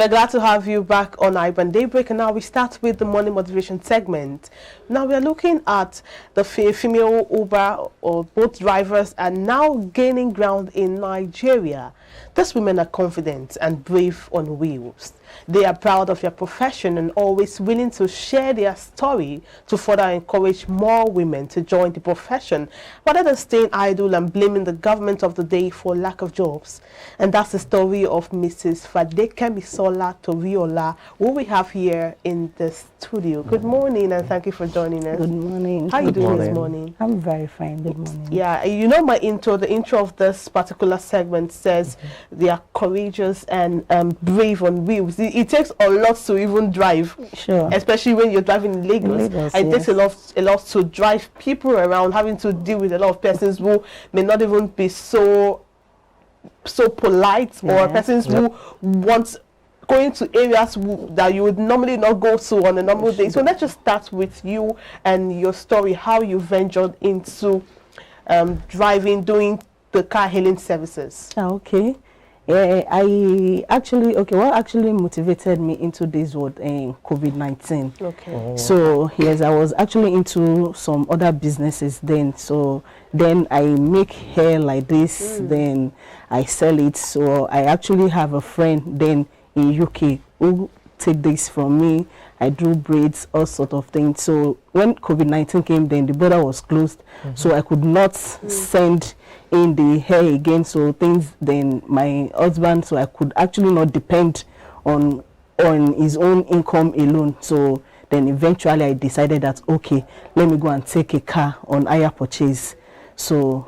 We're glad to have you back on iBrand Daybreak, and now we start with the morning motivation segment. Now we are looking at the female Uber or boat drivers are now gaining ground in Nigeria. These women are confident and brave on wheels. They are proud of their profession and always willing to share their story to further encourage more women to join the profession rather than staying idle and blaming the government of the day for lack of jobs. And that's the story of Mrs. Fadekemisola Toriola, who we have here in the studio. Good morning, and thank you for joining us. Good morning. How are you doing this morning? I'm very fine. Good morning. Yeah, you know my intro, the intro of this particular segment says they are courageous and brave on wheels. It takes a lot to even drive, Sure. especially when you're driving in Lagos. It takes a lot to drive people around, having to deal with a lot of persons who may not even be so polite, or persons who want going to areas that you would normally not go to on a normal day. So let's just start with you and your story, how you ventured into driving, doing the car hailing services. Okay. What actually motivated me into this was COVID-19. Okay. Oh. So yes, I was actually into some other businesses then. So then I make hair like this, then I sell it. So I actually have a friend then in UK who take this from me. I do braids, all sort of things. So when COVID-19 came, then the border was closed, so I could not send in the hair again. So things, then my husband, so I could actually not depend on his own income alone. So then eventually I decided that okay, let me go and take a car on hire purchase. So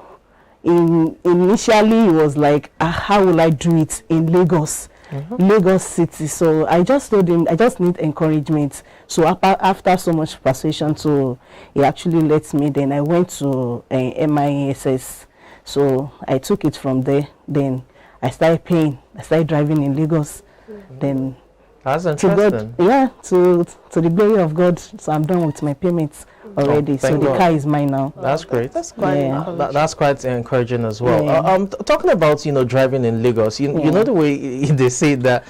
initially it was like, how will I do it in Lagos? Lagos City. So I just told him I just need encouragement. So after so much persuasion, so he actually let me. Then I went to MISS. So I took it from there. Then I started paying. I started driving in Lagos. Then that's interesting. To the glory of God. So I'm done with my payments already. So the car is mine now. That's great. That's quite that's quite encouraging as well. Yeah. Talking about driving in Lagos, you know the way they say that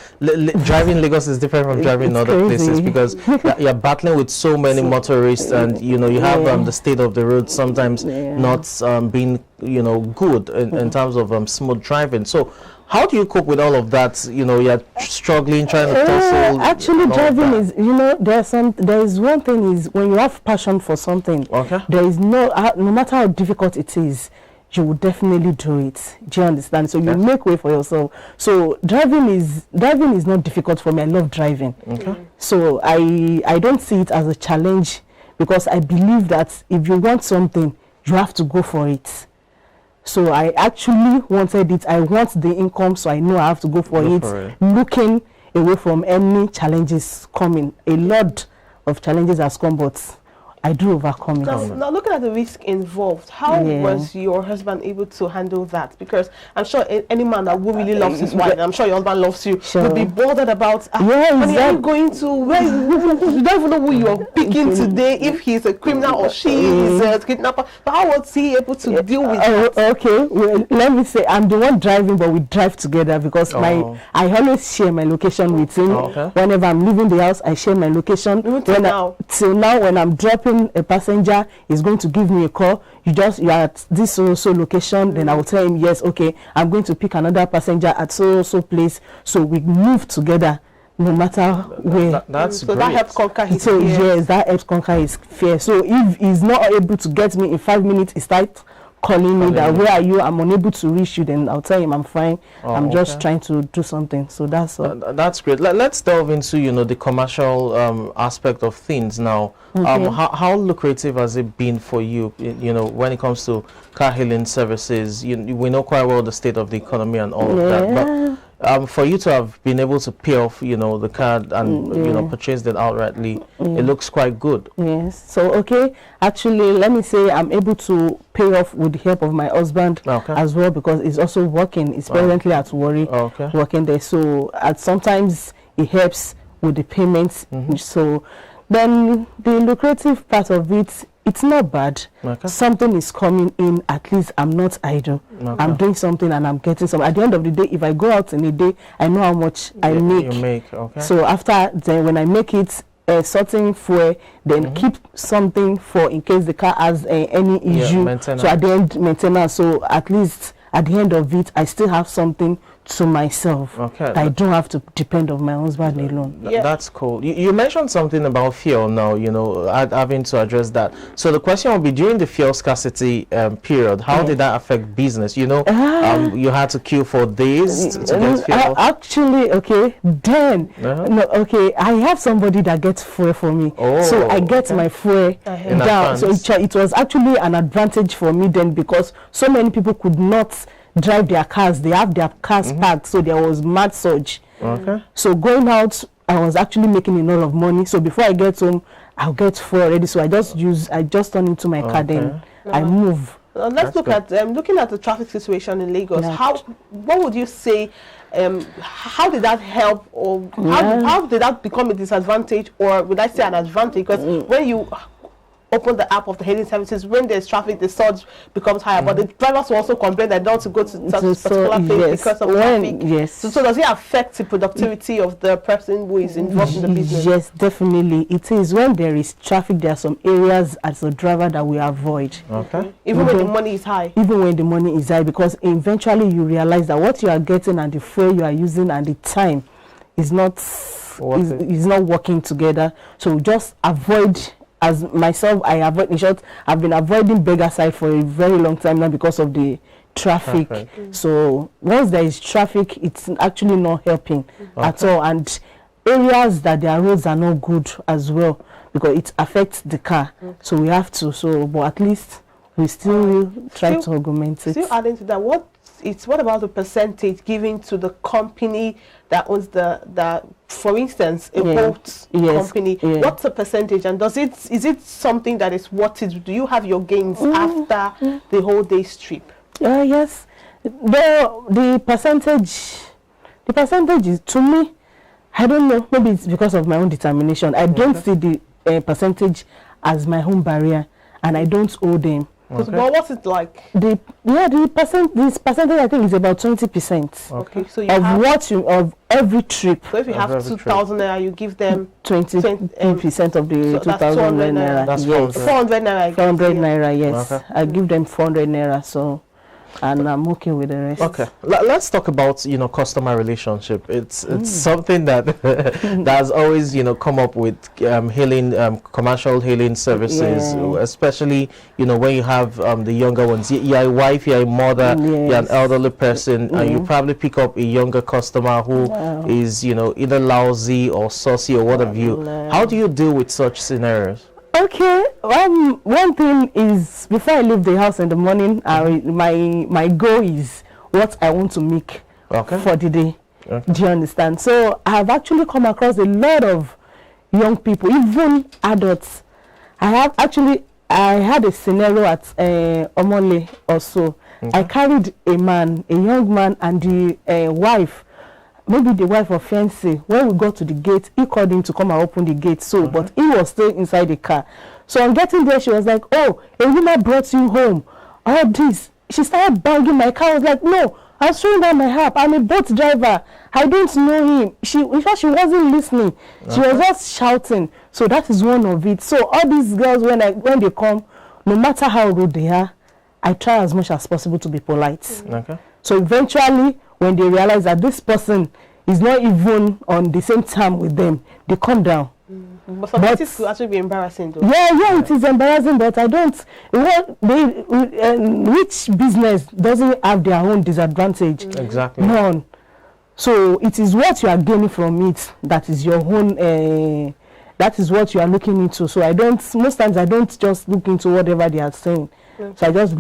driving in Lagos is different from driving in other places, because you're battling with so many motorists, and you have the state of the road sometimes not being good in terms of smooth driving. So how do you cope with all of that? You're struggling, trying to tussle. Actually, driving is, there is one thing is when you have passion for something, there is no matter how difficult it is, you will definitely do it. Do you understand? So you make way for yourself. So driving is not difficult for me. I love driving. So I don't see it as a challenge, because I believe that if you want something, you have to go for it. So I actually wanted it. I want the income, so I know I have to go for it. Looking away from any challenges coming. A lot of challenges has come, but I do overcome it. Now looking at the risk involved, how was your husband able to handle that? Because I'm sure any man that really loves his wife, and I'm sure your husband loves you, would be bothered about, honey, I'm going to, where you don't even know who you're picking today, if he's a criminal or she is a kidnapper. But how was he able to deal with that? Okay, well, let me say, I'm the one driving, but we drive together, because I always share my location with him. Whenever I'm leaving the house, I share my location. Till now, when I'm dropping a passenger, is going to give me a call. You're at this so location, then I will tell him, yes, okay, I'm going to pick another passenger at so place. So we move together no matter where. That's great. That helps conquer his fear. Yes, that helps conquer his fear. So if he's not able to get me in 5 minutes, he starts calling me that where are you, I'm unable to reach you. Then I'll tell him I'm fine. I'm just trying to do something. So that's all. That's great. Let's delve into the commercial aspect of things now. How lucrative has it been for you, when it comes to car hailing services? We know quite well the state of the economy and all of that, but for you to have been able to pay off the card and purchase it outrightly, it looks quite good. Yes. So actually, let me say I'm able to pay off with the help of my husband as well, because he's also working. He's presently at Warri, working there. So sometimes it helps with the payments. So then the lucrative part of it it's not bad. Okay. Something is coming in, at least I'm not idle. Okay. I'm doing something and I'm getting some. At the end of the day, if I go out in a day, I know how much I make. You make, okay. So after then, when I make it, sorting fuel, then keep something for in case the car has any issue. So at the end, maintenance. So at least at the end of it, I still have something to myself. Okay. I don't have to depend on my husband alone. That's cool. You mentioned something about fuel now, you know, having to address that. So the question will be, during the fuel scarcity period, how did that affect business? You know, you had to queue for days to get fuel. Actually, okay, then, no, okay, I have somebody that gets fuel for me. So I get my fuel down. So it was actually an advantage for me then, because so many people could not drive their cars. They have their cars parked, so there was mad surge. So going out, I was actually making a lot of money. So before I get home, I'll get fuel already. So I just turn into my car, then I move. Let's look at looking at the traffic situation in Lagos. What would you say? How did that help, or how did that become a disadvantage, or would I say an advantage? Because when you open the app of the hailing services, when there's traffic, the surge becomes higher. But the drivers will also complain that they don't want to go to such particular place because of traffic. So does it affect the productivity of the person who is involved in the business? Yes, definitely. It is. When there is traffic, there are some areas as a driver that we avoid. Even when the money is high. Even when the money is high, because eventually you realize that what you are getting and the fuel you are using and the time is not working together. So just avoid. As myself, I avoid, in short, I've been avoiding beggar side for a very long time now because of the traffic. So once there is traffic, it's actually not helping at all. And areas that their roads are not good as well, because it affects the car. So we have to, but at least we still try to augment it. Still adding to that, what about the percentage given to the company that owns the for instance, a boat company? What's the percentage, and is it something that is worth it? Do you have your gains after the whole day's trip? Yes. The percentage is, to me, I don't know, maybe it's because of my own determination. I don't see the percentage as my own barrier, and I don't owe them. Well, what's it like? This percentage I think is about 20%. Okay, so of every trip. So if you have 2,000 naira, you give them 20% of the 2,000 naira. That's 400 naira. 400 naira. Yes, I give them 400 naira. So. And I'm okay with the rest. Okay, let's talk about customer relationship. It's something that that has always come up with hailing, commercial hailing services, especially when you have the younger ones. You're a wife, you're a mother, you're an elderly person, and you probably pick up a younger customer who is either lousy or saucy or what have you. How do you deal with such scenarios? Okay, one thing is, before I leave the house in the morning, my goal is what I want to make for the day. Do you understand? So I have actually come across a lot of young people, even adults. I had a scenario at Omole also. I carried a young man, and the wife. Maybe the wife of fiancé. When we got to the gate, he called him to come and open the gate. So, but he was still inside the car. So on getting there, she was like, "Oh, a woman brought you home. All this." She started banging my car. I was like, "No, I was showing her my app. I'm a boat driver. I don't know him." In fact, she wasn't listening. She was just shouting. So that is one of it. So all these girls, when they come, no matter how rude they are, I try as much as possible to be polite. So eventually, when they realize that this person is not even on the same time with them, they come down. But sometimes it could actually be embarrassing, though. Yeah, it is embarrassing, but I don't. Which business doesn't have their own disadvantage? Exactly. None. So it is what you are gaining from it that is your own. That is what you are looking into. So most times I don't just look into whatever they are saying. So I just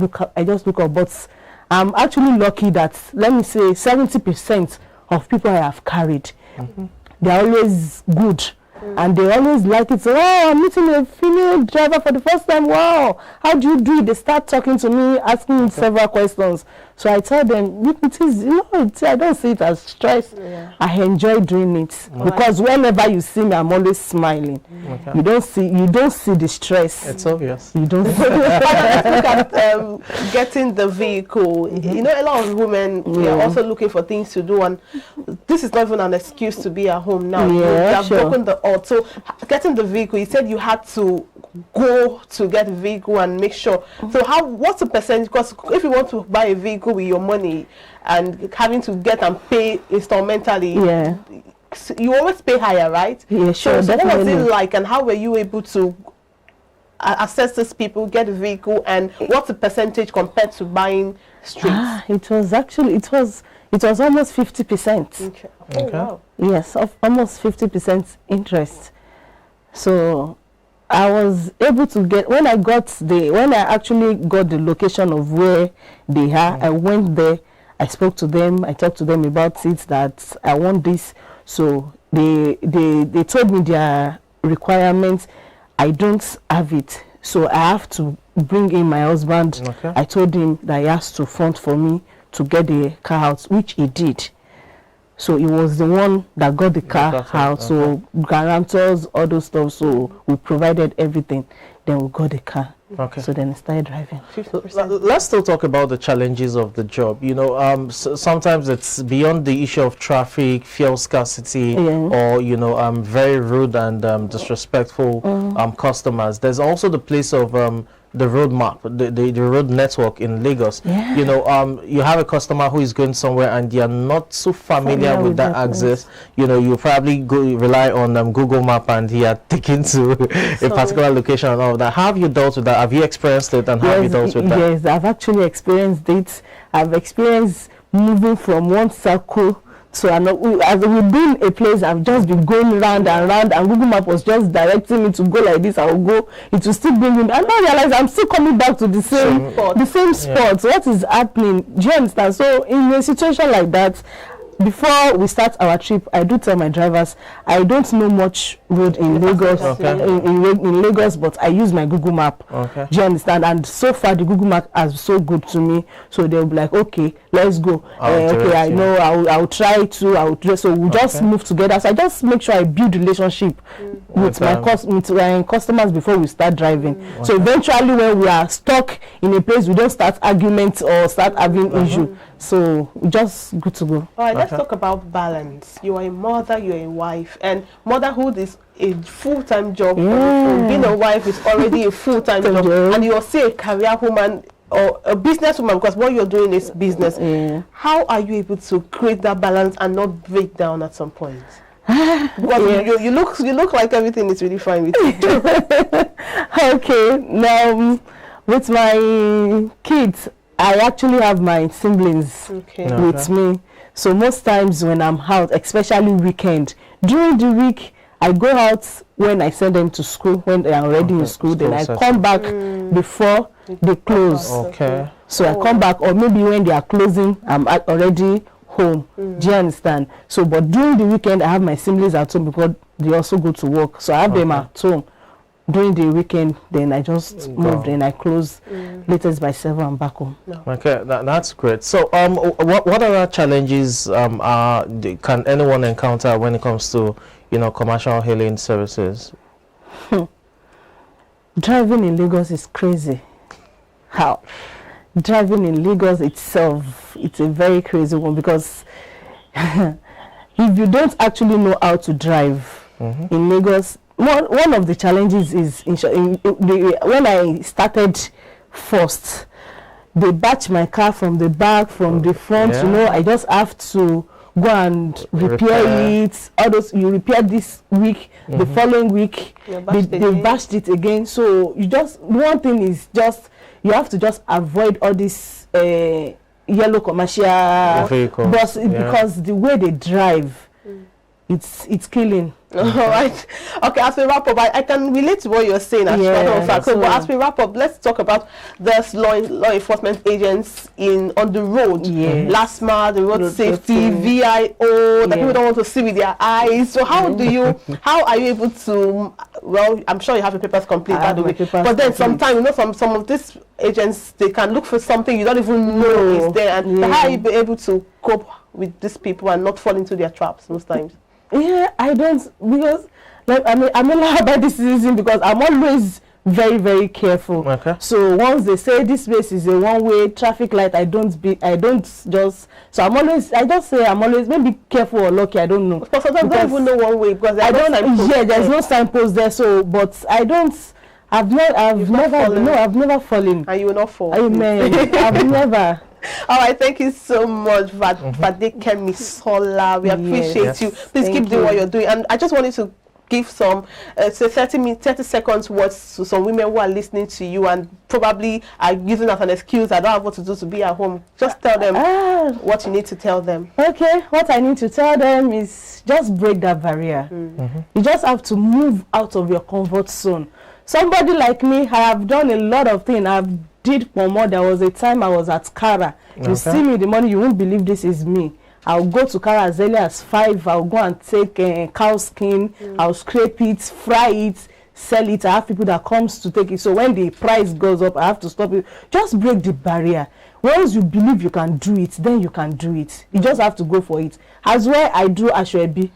look up. But I'm actually lucky that, let me say, 70% of people I have carried, they're always good. And they always like it. So, "Oh, I'm meeting a female driver for the first time. Wow, how do you do it?" They start talking to me, asking me several questions. So I tell them, it is, I don't see it as stress. Yeah. I enjoy doing it because whenever you see me, I'm always smiling. Okay. You don't see the stress. It's obvious. You don't. Let's look at getting the vehicle. A lot of women are also looking for things to do, and this is not even an excuse to be at home now. You have broken the odds. So getting the vehicle, you said you had to go to get a vehicle and make sure. So what's the percentage? Because if you want to buy a vehicle with your money and having to get and pay instrumentally, you always pay higher, right? Yeah, sure. So what was it like, and how were you able to assess these people, get a vehicle, and what's the percentage compared to buying street? It was almost 50%. Okay. Oh, wow. Yes, almost 50% interest. So I was able to get, when I actually got the location of where they are, I went there, I spoke to them, I talked to them about it, that I want this. So they told me their requirements. I don't have it, so I have to bring in my husband. Okay. I told him that he has to fund for me to get the car out, which he did. So he was the one that got the car out. Okay. So guarantors, all those stuff. So we provided everything. Then we got the car. Okay. So then I started driving. Let's still talk about the challenges of the job. Sometimes it's beyond the issue of traffic, fuel scarcity, or very rude and disrespectful customers. There's also the place of the road map, the road network in Lagos. Yeah. You have a customer who is going somewhere and you're not so familiar with that access. You probably rely on Google Map and you are taken to a particular location and all of that. How have you dealt with that? Have you experienced it, and how have you dealt with that? Yes, I've actually experienced it. I've experienced moving from one circle to another. As we've been a place, I've just been going round and round, and Google Map was just directing me to go like this. I will go, it will still bring me, and I realize I'm still coming back to the same spot. So what is happening? Do you understand? So in a situation like that, before we start our trip, I do tell my drivers I don't know much road in Lagos, in Lagos, but I use my Google Map. Okay. Do you understand? And so far the Google Map has so good to me, so they'll be like, okay, let's go. Okay, I know, I'll try to. So we just move together. So I just make sure I build relationship with my customers before we start driving. So eventually, when we are stuck in a place, we don't start arguments or start having issue. So just good to go. All right, let's talk about balance. You are a mother, you're a wife, and motherhood is a full-time job. Being a wife is already a full-time job, and you're still a career woman or a businesswoman, because what you're doing is business. How are you able to create that balance and not break down at some point? Because you look like everything is really fine with you. Okay, now with my kids, I actually have my siblings with me. So most times when I'm out, especially weekend, during the week, I go out when I send them to school, when they are already in school. Then I come back before they close. Okay. So I come back, or maybe when they are closing, I'm already home. Do you understand? So, but during the weekend, I have my siblings at home because they also go to work. So I have them at home. During the weekend, then I just moved and I close latest by 7. I'm back home. Okay, that's great. So what other challenges can anyone encounter when it comes to commercial hailing services? Driving in Lagos is crazy. How? Driving in Lagos itself, it's a very crazy one, because if you don't actually know how to drive in Lagos, one of the challenges is when I started first, they batch my car from the back, from the front. I just have to go and repair it. All those you repair this week, the following week they bashed it again. So one thing is you have to just avoid all this yellow commercial bus, because the way they drive, it's killing. All right. Okay, as we wrap up, I can relate to what you're saying. But as we wrap up, let's talk about the law enforcement agents on the road. Last mile, the road safety, VIO, that people don't want to see with their eyes. So how are you able to well, I'm sure you have your papers complete, by the way. But then sometimes, you know, some of these agents, they can look for something you don't even know is there. And how are you be able to cope with these people and not fall into their traps most times? Yeah, I don't, because like I'm a lot about this season because I'm always very, very careful. Okay. So once they say this place is a one-way traffic light, I don't just, so I just say I'm always maybe careful or lucky, I don't know. But sometimes I don't even know one way because there's no signpost there. So, but I've never fallen. And you will not fall. Amen. I've never. All right, thank you so much, Fadekemi Sola. We appreciate you. Please keep doing what you're doing. And I just wanted to give some 30 seconds words to some women who are listening to you and probably are using as an excuse, I don't have what to do to be at home. Just tell them what you need to tell them. Okay, what I need to tell them is just break that barrier. You just have to move out of your comfort zone. Somebody like me, I have done a lot of things. I've did more. There was a time I was at Kara. You see me in the morning, you won't believe this is me. I'll go to Kara as early as 5. I'll go and take cow skin. I'll scrape it, fry it, sell it. I have people that comes to take it. So when the price goes up, I have to stop it. Just break the barrier. Once you believe you can do it, then you can do it. You just have to go for it. As well, I do ashwebi.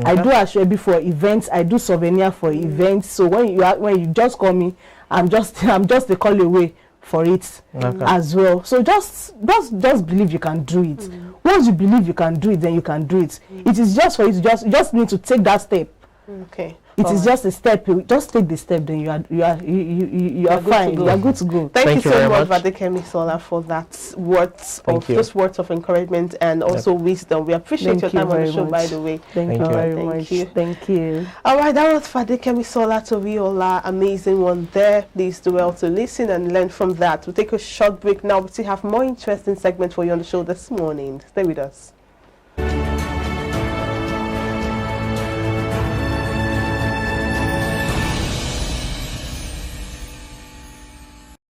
I do ashwebi for events. I do souvenir for events. So when you just call me, I'm just a call away for it as well. So just believe you can do it. Once you believe you can do it, then you can do it. It is just for you to you just need to take that step. Okay. It is just a step. Just take the step, then you are fine. You are good to go. Thank you so much, Fadekemi Sola, for that those words of encouragement and also wisdom. We appreciate your time on the show, by the way. Thank you very much. Thank you. All right, that was Fadekemi Sola Toriola, amazing one there. Please do well to listen and learn from that. We'll take a short break now. We still have more interesting segments for you on the show this morning. Stay with us.